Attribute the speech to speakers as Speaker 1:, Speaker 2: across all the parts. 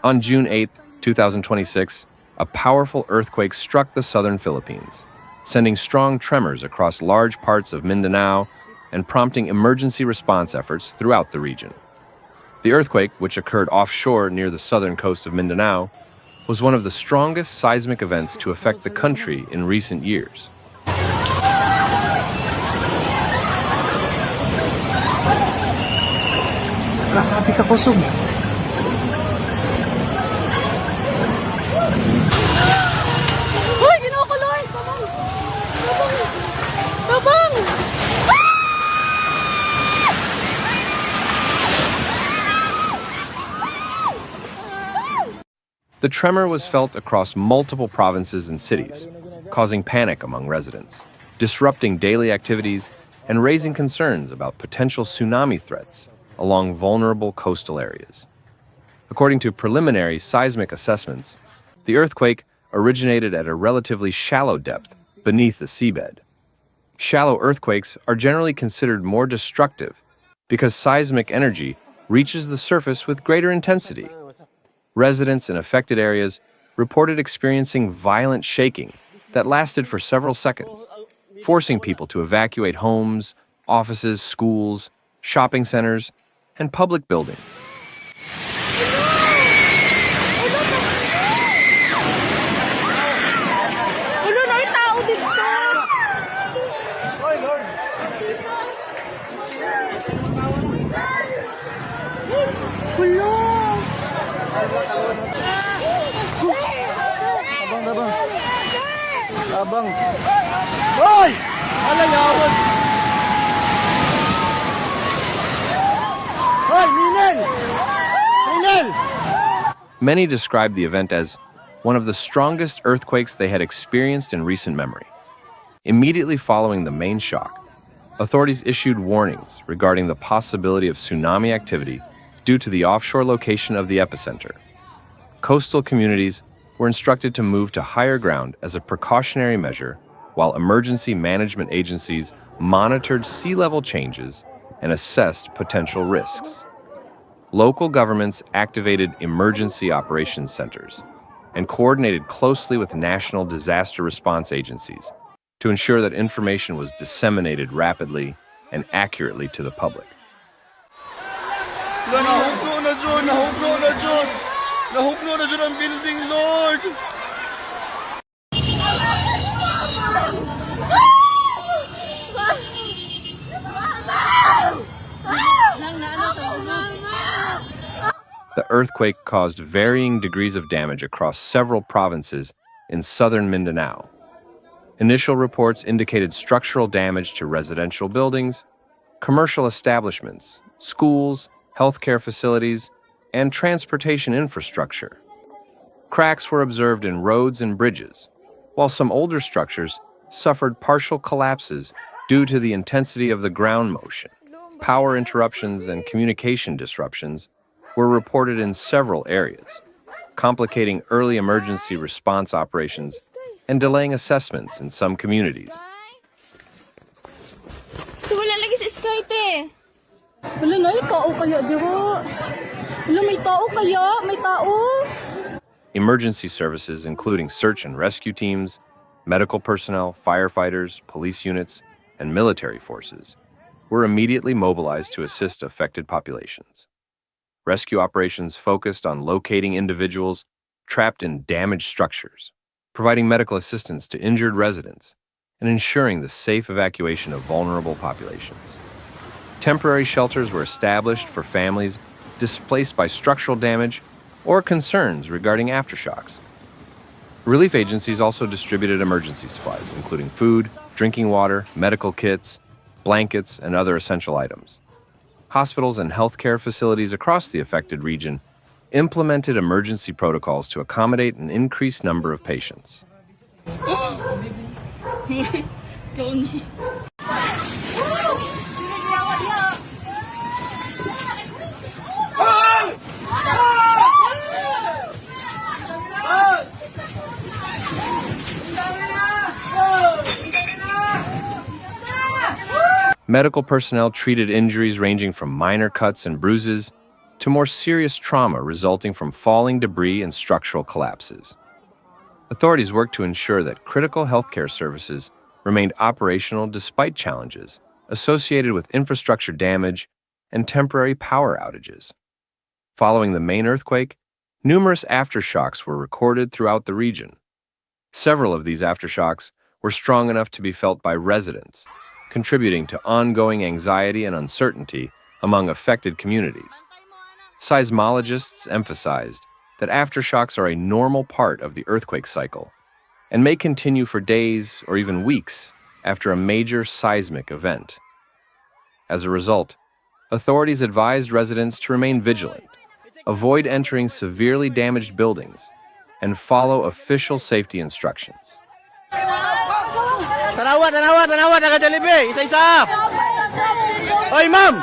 Speaker 1: On June 8, 2026, a powerful earthquake struck the southern Philippines, sending strong tremors across large parts of Mindanao and prompting emergency response efforts throughout the region. The earthquake, which occurred offshore near the southern coast of Mindanao, was one of the strongest seismic events to affect the country in recent years.
Speaker 2: Grabe ka, kusog.
Speaker 3: Hoy, ginukuloy! Tabang! Tabang!
Speaker 1: The tremor was felt across multiple provinces and cities, causing panic among residents, disrupting daily activities, and raising concerns about potential tsunami threats along vulnerable coastal areas. According to preliminary seismic assessments, the earthquake originated at a relatively shallow depth beneath the seabed. Shallow earthquakes are generally considered more destructive because seismic energy reaches the surface with greater intensity. Residents in affected areas reported experiencing violent shaking that lasted for several seconds, forcing people to evacuate homes, offices, schools, shopping centers, and public buildings.
Speaker 2: Abang. Hoy! Alayawan! Hoy, Minel! Minel!
Speaker 1: Many described the event as one of the strongest earthquakes they had experienced in recent memory. Immediately following the main shock, authorities issued warnings regarding the possibility of tsunami activity due to the offshore location of the epicenter. Coastal communities were instructed to move to higher ground as a precautionary measure, while emergency management agencies monitored sea level changes and assessed potential risks. Local governments activated emergency operations centers and coordinated closely with national disaster response agencies to ensure that information was disseminated rapidly and accurately to the public.
Speaker 2: Nahuklo na dyan ang building, Lord!
Speaker 1: The earthquake caused varying degrees of damage across several provinces in southern Mindanao. Initial reports indicated structural damage to residential buildings, commercial establishments, schools, healthcare facilities, and transportation infrastructure. Cracks were observed in roads and bridges, while some older structures suffered partial collapses due to the intensity of the ground motion. Power interruptions and communication disruptions were reported in several areas, complicating early emergency response operations and delaying assessments in some communities.
Speaker 3: Wala lagi sa Skype eh. Wala na, tao kaya dito. Wala, may tao kaya, may tao.
Speaker 1: Emergency services, including search and rescue teams, medical personnel, firefighters, police units, and military forces, were immediately mobilized to assist affected populations. Rescue operations focused on locating individuals trapped in damaged structures, providing medical assistance to injured residents, and ensuring the safe evacuation of vulnerable populations. Temporary shelters were established for families displaced by structural damage or concerns regarding aftershocks. Relief agencies also distributed emergency supplies, including food, drinking water, medical kits, blankets, and other essential items. Hospitals and healthcare facilities across the affected region implemented emergency protocols to accommodate an increased number of patients. Medical personnel treated injuries ranging from minor cuts and bruises to more serious trauma resulting from falling debris and structural collapses. Authorities worked to ensure that critical healthcare services remained operational despite challenges associated with infrastructure damage and temporary power outages. Following the main earthquake, numerous aftershocks were recorded throughout the region. Several of these aftershocks were strong enough to be felt by residents, contributing to ongoing anxiety and uncertainty among affected communities. Seismologists emphasized that aftershocks are a normal part of the earthquake cycle and may continue for days or even weeks after a major seismic event. As a result, authorities advised residents to remain vigilant, avoid entering severely damaged buildings, and follow official safety instructions.
Speaker 2: Tanawa, naka-Jollibee! Isa-isa! Oy, ma'am!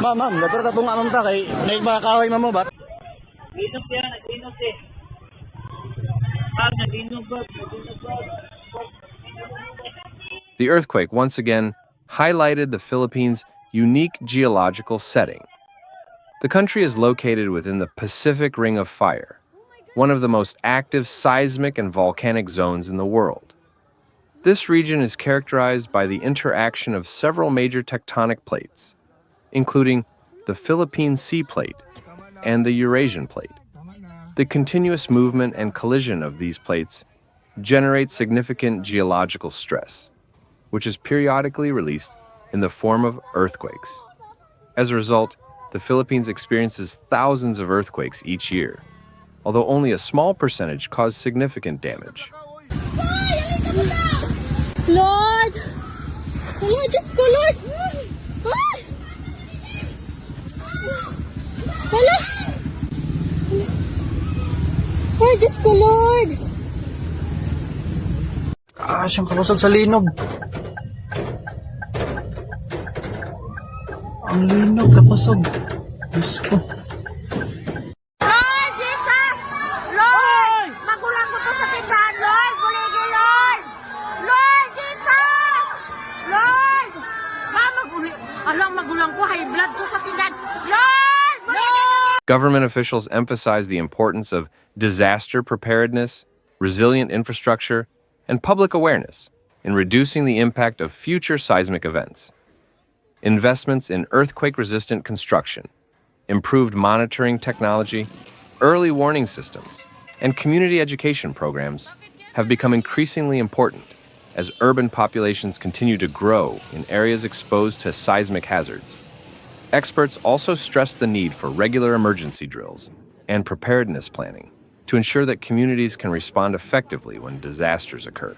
Speaker 2: Ma'am, natara tatong amam ta kay naig mga kahoy mo ba?
Speaker 4: Nag-inog yan, nag-inog eh. Nag-inog ba?
Speaker 1: The earthquake once again highlighted the Philippines' unique geological setting. The country is located within the Pacific Ring of Fire, one of the most active seismic and volcanic zones in the world. This region is characterized by the interaction of several major tectonic plates, including the Philippine Sea Plate and the Eurasian Plate. The continuous movement and collision of these plates generates significant geological stress, which is periodically released in the form of earthquakes. As a result, the Philippines experiences thousands of earthquakes each year, although only a small percentage cause significant damage.
Speaker 3: Lord! Lord, just go, Lord! Ah! Hala! Lord, just go, Lord!
Speaker 2: Siyang kakusog sa linog. Ang linog, kapusog. Diyos ko.
Speaker 5: Lord Jesus! Lord! Magulang ko to sa tindahan, Lord! Buligi, Lord! Lord Jesus! Lord! Alang magulang ko, high blood ko sa tindahan. Lord! Buligi!
Speaker 1: Government officials emphasize the importance of disaster preparedness, resilient infrastructure, and public awareness in reducing the impact of future seismic events. Investments in earthquake-resistant construction, improved monitoring technology, early warning systems, and community education programs have become increasingly important as urban populations continue to grow in areas exposed to seismic hazards. Experts also stress the need for regular emergency drills and preparedness planning to ensure that communities can respond effectively when disasters occur.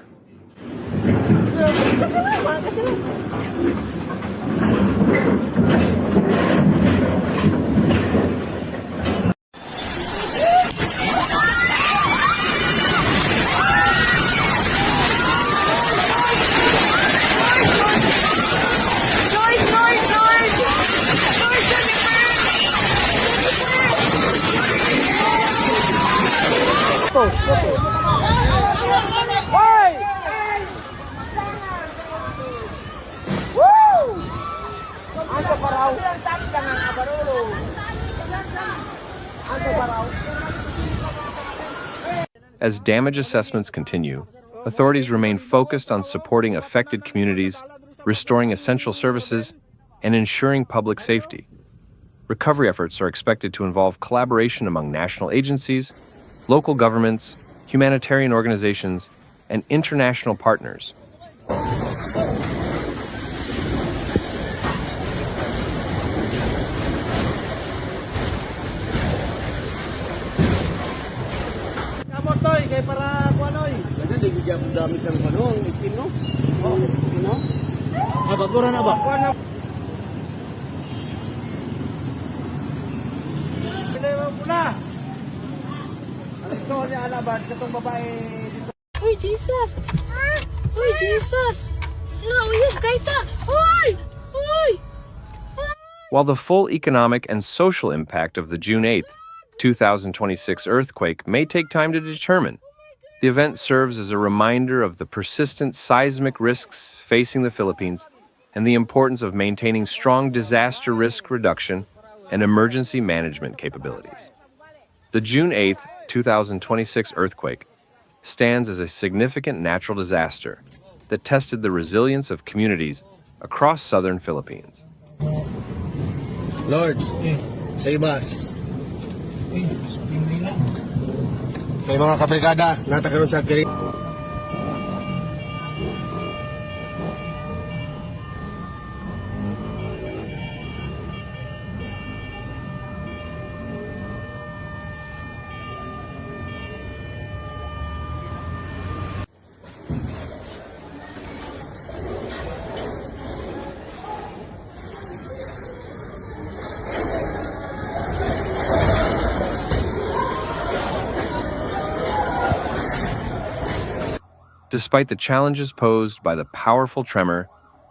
Speaker 1: As damage assessments continue, authorities remain focused on supporting affected communities, restoring essential services, and ensuring public safety. Recovery efforts are expected to involve collaboration among national agencies, local governments, humanitarian organizations, and international partners.
Speaker 2: Kamotoy, kay para kuanoy. Ano, digigyan mo damit sa ano, ang isin, no? Oh, no? Bagura na ba? Kuano? Pinawa mo na. Ito niya alaban sa tong babae dito.
Speaker 3: Uy, Jesus! Uy, Jesus! Hala, uyog, kaita! Uy! Uy!
Speaker 1: While the full economic and social impact of the June 8th, 2026 earthquake may take time to determine, The event serves as a reminder of the persistent seismic risks facing the Philippines and the importance of maintaining strong disaster risk reduction and emergency management capabilities. The June 8, 2026 earthquake stands as a significant natural disaster that tested the resilience of communities across southern Philippines.
Speaker 2: Lords, sa ibas. Kay mga kabrigada, natakaroon sa kiri.
Speaker 1: Despite the challenges posed by the powerful tremor,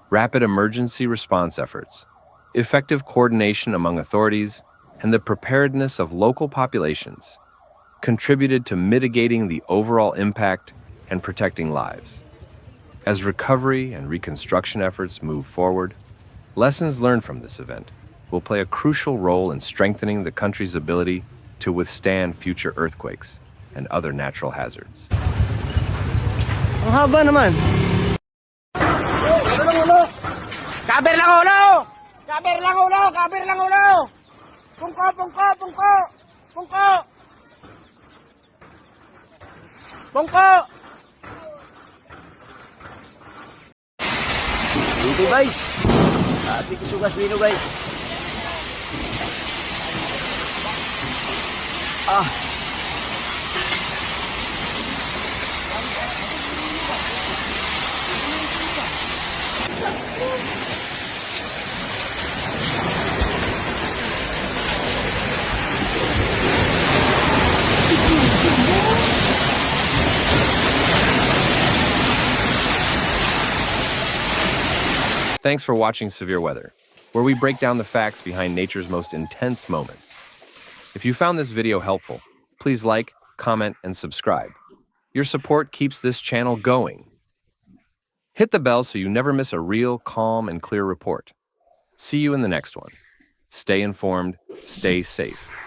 Speaker 1: rapid emergency response efforts, effective coordination among authorities, and the preparedness of local populations contributed to mitigating the overall impact and protecting lives. As recovery and reconstruction efforts move forward, lessons learned from this event will play a crucial role in strengthening the country's ability to withstand future earthquakes and other natural hazards.
Speaker 2: Ang haba naman.
Speaker 5: Kaber lang ulo! Kaber lang ulo! Kaber lang ulo! Pungko! Pungko! Pungko! Pungko! Pungko!
Speaker 6: Dito guys, ating sugas mino guys.
Speaker 1: Thanks for watching Severe Weather, where we break down the facts behind nature's most intense moments. If you found this video helpful, please like, comment, and subscribe. Your support keeps this channel going. Hit the bell so you never miss a real, calm, and clear report. See you in the next one. Stay informed, stay safe.